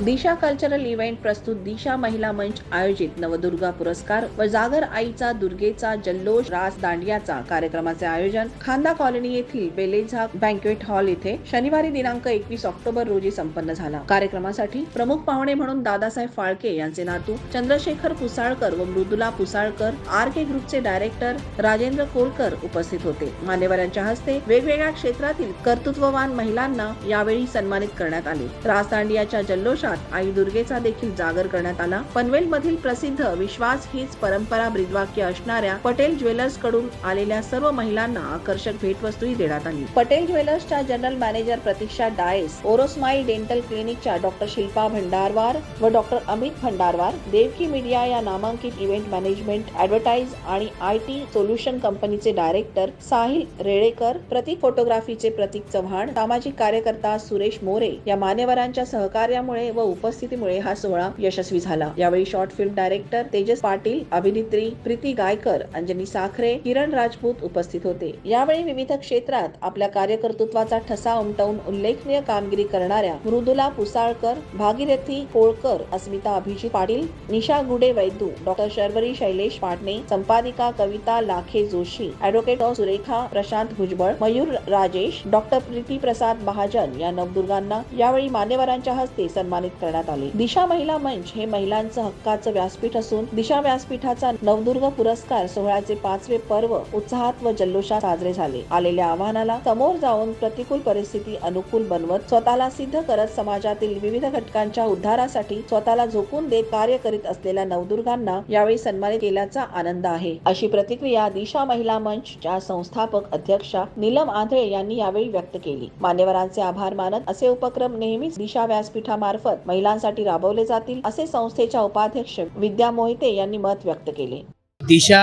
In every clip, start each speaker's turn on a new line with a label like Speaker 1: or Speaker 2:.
Speaker 1: दिशा cultural event प्रस्तुत दिशा महिला मंच आयोजित नवदुर्गा पुरस्कार व जागर आईचा दुर्गेचा जल्लोष रास दांडियाचा कार्यक्रमाचे आयोजन खांदा कॉलनी येथील बेलेझा बँक्वेट हॉल येथे शनिवारी दिनांक 21 ऑक्टोबर रोजी संपन्न झाला। कार्यक्रमासाठी प्रमुख पाहुणे म्हणून दादासाहेब फाळके यांचे नातू चंद्रशेखर पुसाळकर व मृदुला पुसाळकर, आर.के. ग्रुपचे डायरेक्टर राजेंद्र कोलकर उपस्थित होते। मान्यवरांच्या हस्ते वेगवेगळ्या क्षेत्रातील कर्तृत्ववान महिलांना यावेळी सन्मानित करण्यात आले। रास दांडियाच्या जल्लोषात आई दुर्गेचा देखील जागर करण्यात आला। पनवेल मधील प्रसिद्ध विश्वास हीच परंपरा ब्रीदवाक्य असणाऱ्या पटेल ज्वेलर्स कडून आलेल्या सर्व महिलांना आकर्षक भेटवस्तूही देण्यात आली। पटेल ज्वेलर्सच्या जनरल मॅनेजर प्रतीक्षा डायस, ओरोस्माइल डेंटल क्लिनिकच्या डॉक्टर शिल्पा भंडारवार व डॉक्टर अमित भंडारवार, देवकी मीडिया या नामांकित इव्हेंट मॅनेजमेंट, ॲडव्हर्टाइज आणि IT सोल्युशन कंपनीचे डायरेक्टर साहिल रेळेकर, प्रतीक फोटोग्राफीचे प्रतीक चव्हाण, सामाजिक कार्यकर्ता सुरेश मोरे या मान्यवरांच्या सहकार्यामुळे व उपस्थितीमुळे हा सोहळा यशस्वी झाला। यावेळी short film director Tejas Patil, अभिनेत्री प्रीती गायकर, अंजनी साखरे, किरण राजपूत उपस्थित होते। यावेळी विविध क्षेत्रात आपल्या कार्यकर्तृत्वाचा ठसा उमटवून उल्लेखनीय कामगिरी करणाऱ्या मृदुला पुसाळकर, भागीरथी कोळकर, अस्मिता अभिजित पाटील, निशा गुडे वैद्यू, डॉक्टर शर्वरी शैलेश पाटणे, संपादिका कविता लाखे जोशी, ॲडव्होकेट सुरेखा प्रशांत भुजबळ, मयूर राजेश, डॉक्टर प्रीती प्रसाद महाजन या नवदुर्गांना यावेळी मान्यवरांच्या हस्ते सन्मानित करण्यात आले। दिशा महिला मंच हे महिलांचं हक्काचं व्यासपीठ असून दिशा व्यासपीठाचा नवदुर्गा पुरस्कार सोहळ्याचे 5वे पर्व उत्साहात व जल्लोषात साजरे झाले। आलेल्या आव्हानाला समोर जाऊन प्रतिकूल परिस्थिती अनुकूल बनवत स्वतःला सिद्ध करत समाजातील विविध घटकांच्या उद्धारासाठी स्वतःला झोकून देत कार्य करीत असलेल्या नवदुर्गांना यावेळी सन्मानित केल्याचा आनंद आहे, अशी प्रतिक्रिया दिशा महिला मंचच्या संस्थापक अध्यक्षा नीलम आंधळे यांनी यावेळी व्यक्त केली। मान्यवरांचे आभार मानत असे उपक्रम नेहमीच दिशा व्यासपीठामार्फत महिलांसाठी राबवले जातील, असे संस्थेच्या उपाध्यक्ष विद्या मोहिते यांनी मत व्यक्त केले।
Speaker 2: दिशा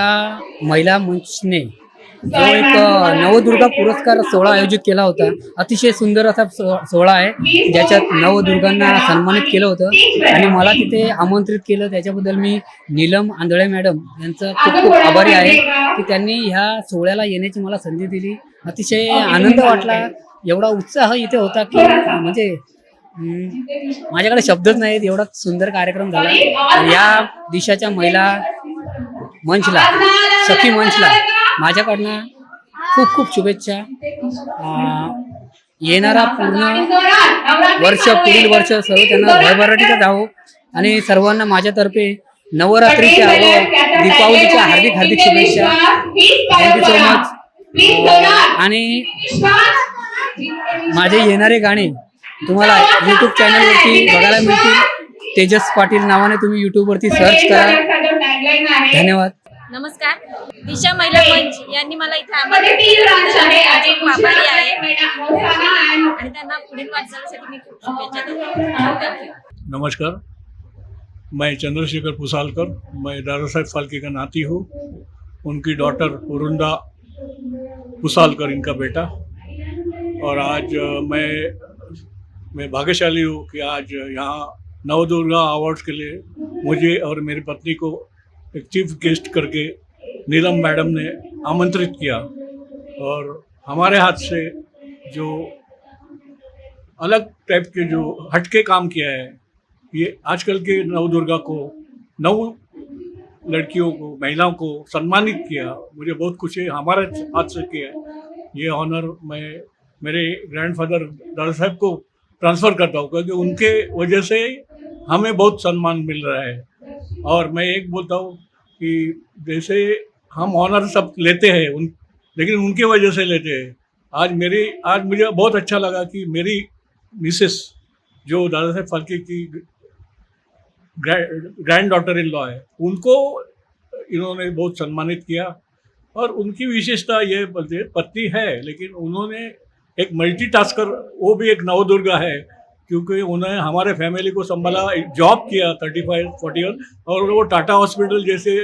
Speaker 2: महिला मंचने जो एक नवदुर्गा पुरस्कार सोहळा आयोजित केला होता, अतिशय सुंदर असा सोहळा आहे ज्याच्यात नवदुर्गांना सन्मानित केलं होतं आणि मला तिथे आमंत्रित केलं। त्याच्याबद्दल मी नीलम आंधळे मॅडम यांचं खूप खूप आभारी आहे की त्यांनी ह्या सोहळ्याला येण्याची मला संधी दिली। अतिशय आनंद वाटला, एवढा उत्साह इथे होता की म्हणजे माझ्याकडे शब्दच नाहीत, एवढा सुंदर कार्यक्रम झाला। या दिशाच्या महिला मंचला, सखी मंचला माझ्याकडनं खूप खूप शुभेच्छा। येणारा पूर्ण वर्ष, पुढील वर्ष सर्व त्यांना भरभराटीचं जावो आणि सर्वांना माझ्यातर्फे नवरात्रीच्या व दीपावलीच्या हार्दिक हार्दिक शुभेच्छा। Thank you so much. आणि माझे येणारे गाणे तुम्हाला YouTube चॅनलवरती बघायला मिळतील। तेजस पाटील नावाने तुम्ही YouTubeवरती सर्च करा। धन्यवाद।
Speaker 3: नमस्कार, दिशा महिला मंच यांनी मला इथे आमंत्रित केलं आहे आणि त्यांना पुढील वाटचालीसाठी मी खूप शुभेच्छा देते।
Speaker 4: नमस्कार, मैं चंद्रशेखर पुसालकर, मैं दादा साहेब फाल्के का नाती हूँ। उनकी डॉटर वरुंदा पुसालकर इनका बेटा। और आज मैं भाग्यशाली हूँ कि आज यहाँ नवदुर्गा अवार्ड्स के लिए मुझे और मेरी पत्नी को एक चीफ गेस्ट करके नीलम मैडम ने आमंत्रित किया और हमारे हाथ से जो अलग टाइप के जो हटके काम किया है, ये आजकल के नवदुर्गा को, नव लड़कियों को, महिलाओं को सम्मानित किया। मुझे बहुत खुशी है, हमारे हाथ से किया ये ऑनर मैं मेरे ग्रैंडफादर दादा साहब को ट्रांसफ़र करता हूँ, क्योंकि उनके वजह से हमें बहुत सम्मान मिल रहा है। और मैं एक बोलता हूँ कि जैसे हम ऑनर सब लेते हैं लेकिन उनके वजह से लेते हैं। आज मुझे बहुत अच्छा लगा कि मेरी मिसेस जो दादा साहेब फाल्के की ग्रैंड डॉटर इन लॉ है, उनको इन्होंने बहुत सम्मानित किया। और उनकी विशेषता ये बोलते पत्नी है, लेकिन उन्होंने एक मल्टीटास्कर, वो भी एक नवदुर्गा है, क्योंकि उन्होंने हमारे फैमिली को संभाला, जॉब किया 35-40 ईयर, और वो टाटा हॉस्पिटल जैसे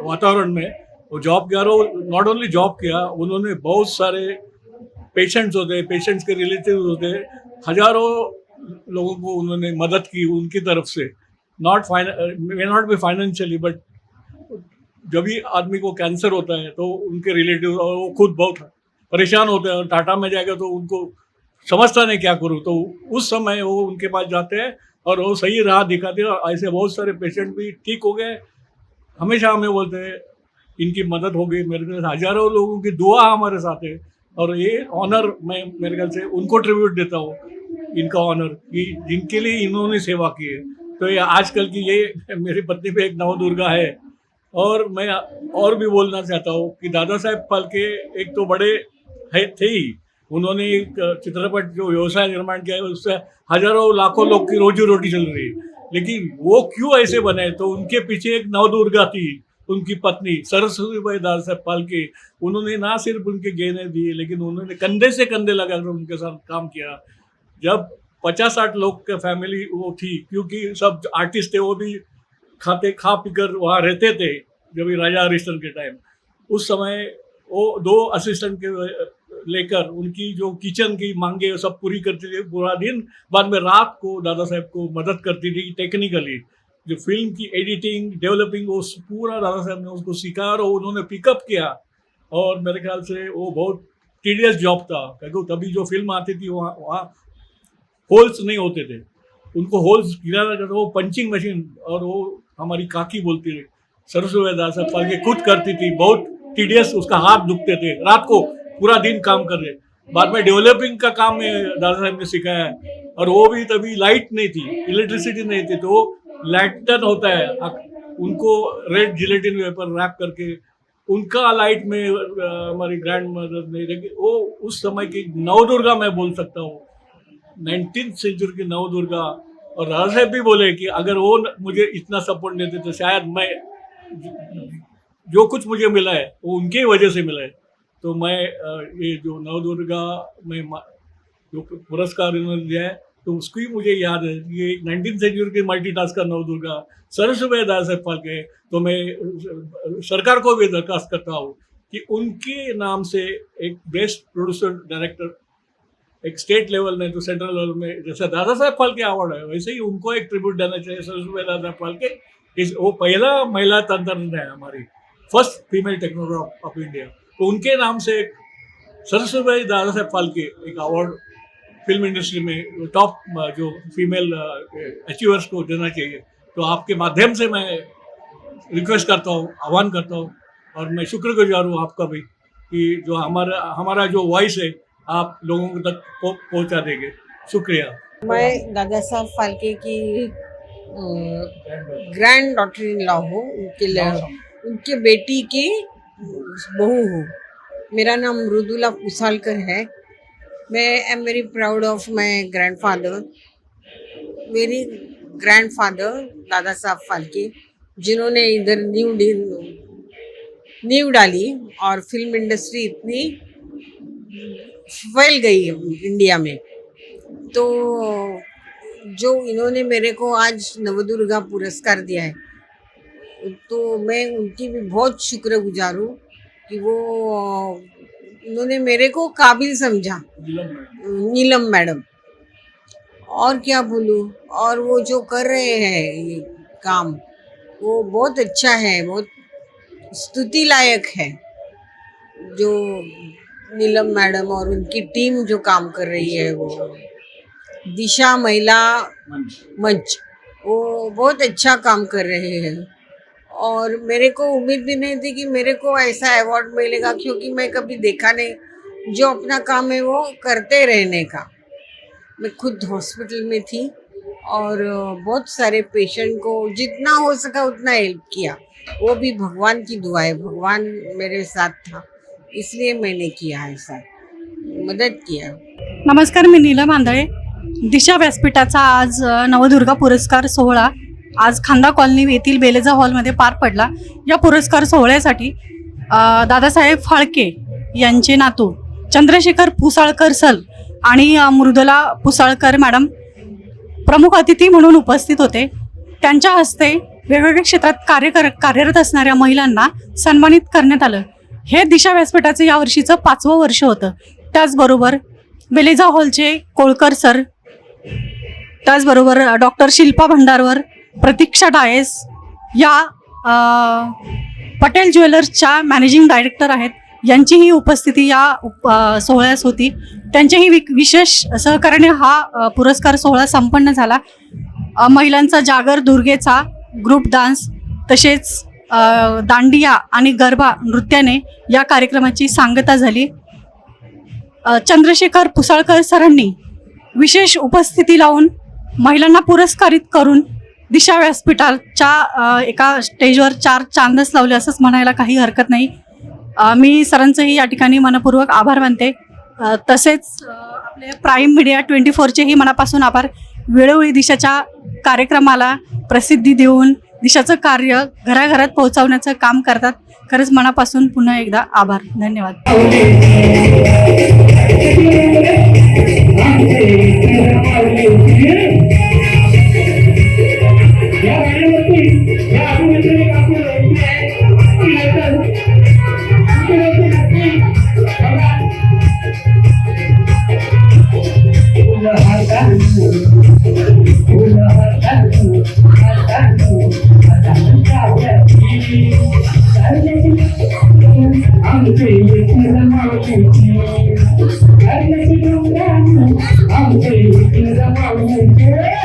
Speaker 4: वातावरण में वो जॉब किया। और नॉट ओनली जॉब किया, उन्होंने बहुत सारे पेशेंट्स के रिलेटिव होते, हजारों लोगों को उन्होंने मदद की उनकी तरफ से। May not be financially, but जब भी आदमी को कैंसर होता है तो उनके रिलेटिव और वो खुद बहुत परेशान होते हैं। और टाटा में जाएगा तो उनको समझता नहीं क्या करूँ, तो उस समय वो उनके पास जाते हैं और वो सही राह दिखाते हैं। और ऐसे बहुत सारे पेशेंट भी ठीक हो गए। हमेशा हमें बोलते हैं इनकी मदद हो गई। मेरे ख्याल से हजारों लोगों की दुआ हमारे साथ है, और ये ऑनर मैं मेरे ख्याल से उनको ट्रिब्यूट देता हूँ, इनका ऑनर, कि जिनके लिए इन्होंने सेवा की है। तो ये आजकल की ये मेरी पत्नी पे एक नवदुर्गा है। और मैं और भी बोलना चाहता हूँ कि दादा साहेब फाल्के एक तो बड़े थे ही। उन्होंने एक चित्रपट जो व्यवसाय निर्माण किया है उससे हजारों लाखों लोग की रोजी रोटी चल रही है। लेकिन वो क्यों ऐसे बने, तो उनके पीछे एक नवदुर्गा थी, उनकी पत्नी सरस्वतीबाई दादा साहेब फाल्के। उन्होंने ना सिर्फ उनके गहने दिए, लेकिन उन्होंने कंधे से कंधे लगाकर उनके साथ काम किया। जब 50-60 लोग का फैमिली वो थी, क्योंकि सब आर्टिस्ट थे, वो भी खा पी कर वहाँ रहते थे। जब ये राजा हरिश्चंद्र के टाइम, उस समय वो 2 असिस्टेंट के लेकर उनकी जो किचन की मांगे सब पूरी करती थी पूरा दिन। बाद में रात को दादा साहेब को मदद करती थी टेक्निकली, जो फिल्म की एडिटिंग डेवलपिंग वो पूरा दादा साहब ने उसको सिखाया और उन्होंने पिकअप किया। और मेरे ख्याल से वो बहुत टीडियस जॉब था, क्योंकि तभी जो फिल्म आती थी वहाँ होल्स नहीं होते थे, उनको होल्स गिराना था। वो पंचिंग मशीन, और वो हमारी काकी बोलती थी सरस्वती दादा साहब फाल्के खुद करती थी। बहुत टीडियस, उसका हाथ दुखते थे, रात को पूरा दिन काम कर रहे। बाद में डेवलपिंग का काम दादा साहब ने सिखाया है। और वो भी तभी लाइट नहीं थी, इलेक्ट्रिसिटी नहीं थी, तो लैंटर्न होता है, उनको रेड जिलेटिन पेपर रैप करके उनका लाइट में हमारी ग्रैंड मदर ने, वो उस समय की नवदुर्गा मैं बोल सकता हूँ, 19th सेंचुरी की नवदुर्गा। और दादा साहब भी बोले कि अगर वो मुझे इतना सपोर्ट देते तो शायद मैं जो कुछ मुझे मिला है वो उनके वजह से मिला है। तो मैं ये जो नवदुर्गा में जो पुरस्कार इन्होंने दिया है, तो उसकी मुझे याद है। ये 19th सेंचुरी की मल्टीटास्कर नवदुर्गा सरस्वती दादा साहब फाल्के। तो मैं सरकार को भी दरखास्त करता हूँ कि उनके नाम से एक बेस्ट प्रोड्यूसर डायरेक्टर एक स्टेट लेवल में, तो सेंट्रल लेवल में जैसा दादा साहब फाल्के अवार्ड है, वैसे ही उनको एक ट्रिब्यूट देना चाहिए। सरस्वती दादा साहब फाल्के वो पहला महिला तंत्रज्ञ है, हमारी फर्स्ट फीमेल टेक्नोलॉजर ऑफ इंडिया। तो उनके नाम से सरस्वती दादा साहब फाल्के एक अवार्ड फिल्म इंडस्ट्री में टॉप जो फीमेल अचीवर्स को देना चाहिए। तो आपके माध्यम से मैं रिक्वेस्ट करता हूँ, आह्वान करता हूँ, और मैं शुक्रगुजार हूँ आपका भी कि जो हमारा जो वॉइस है आप लोगों तक पहुँचा देंगे। शुक्रिया।
Speaker 5: मैं दादा साहब फाल्के की ग्रैंड डॉटर इन लॉ हूँ, उनके बेटी की बहू हूँ। मेरा नाम मृदुला पुसालकर है। मैं am very proud of my grandfather, मेरी ग्रैंडफादर दादा साहब फाल्के, जिन्होंने इधर नींव डाली और फिल्म इंडस्ट्री इतनी फैल गई इंडिया में। तो जो इन्होंने मेरे को आज नवदुर्गा पुरस्कार दिया है, तो मैं उनकी भी बहुत शुक्रगुजार हूँ कि वो उन्होंने मेरे को काबिल समझा। नीलम मैडम, और क्या बोलूँ। और वो जो कर रहे हैं ये काम, वो बहुत अच्छा है, बहुत स्तुति लायक है। जो नीलम मैडम और उनकी टीम जो काम कर रही है, वो दिशा महिला मंच, वो बहुत अच्छा काम कर रहे हैं। और मेरे को उम्मीद भी नहीं थी कि मेरे को ऐसा अवार्ड मिलेगा, क्योंकि मैं कभी देखा नहीं। जो अपना काम है वो करते रहने का। मैं खुद हॉस्पिटल में थी और बहुत सारे पेशेंट को जितना हो सका उतना हेल्प किया। वो भी भगवान की दुआ है, भगवान मेरे साथ था, इसलिए मैंने किया, ऐसा मदद किया।
Speaker 6: नमस्कार, मी नीलम आंधळे। दिशा व्यासपीठाचा आज नवदुर्गा पुरस्कार सोहळा आज खांदा कॉलनी येथील बेलेजा हॉलमध्ये पार पडला। या पुरस्कार सोहळ्यासाठी दादासाहेब फाळके यांचे नातू चंद्रशेखर पुसाळकर सर आणि मृदुला पुसाळकर मॅडम प्रमुख अतिथी म्हणून उपस्थित होते। त्यांच्या हस्ते वेगवेगळ्या क्षेत्रात कार्यरत असणाऱ्या महिलांना सन्मानित करण्यात आलं। हे दिशा व्यासपीठाचं यावर्षीचं 5वं वर्ष होतं। त्याचबरोबर बेलेजा हॉलचे कोळकर सर, त्याचबरोबर डॉक्टर शिल्पा भंडारवर, प्रतीक्षा डायस या पटेल ज्वेलर्सच्या मॅनेजिंग डायरेक्टर आहेत, यांचीही उपस्थिती या सोहळ्यास होती। त्यांच्याही विशेष सहकार्याने हा पुरस्कार सोहळा संपन्न झाला। महिलांचा जागर दुर्गेचा ग्रुप डान्स तसेच दांडिया आणि गरबा नृत्याने या कार्यक्रमाची सांगता झाली. चंद्रशेखर पुसाळकर सरांनी विशेष उपस्थिती लावून महिलांना पुरस्कारित करून दिशा व्यासपीठाच्या एका स्टेजवर 4 चांदच लावले असंच म्हणायला काही हरकत नाही. मी सरांचंही या ठिकाणी मनपूर्वक आभार मानते. तसेच आपले प्राईम मीडिया 24चेही मनापासून आभार. वेळोवेळी दिशाच्या कार्यक्रमाला प्रसिद्धी देऊन दिशाचं कार्य घराघरात पोहोचवण्याचं काम करतात. खरंच मनापासून पुन्हा एकदा आभार. धन्यवाद.
Speaker 7: I'm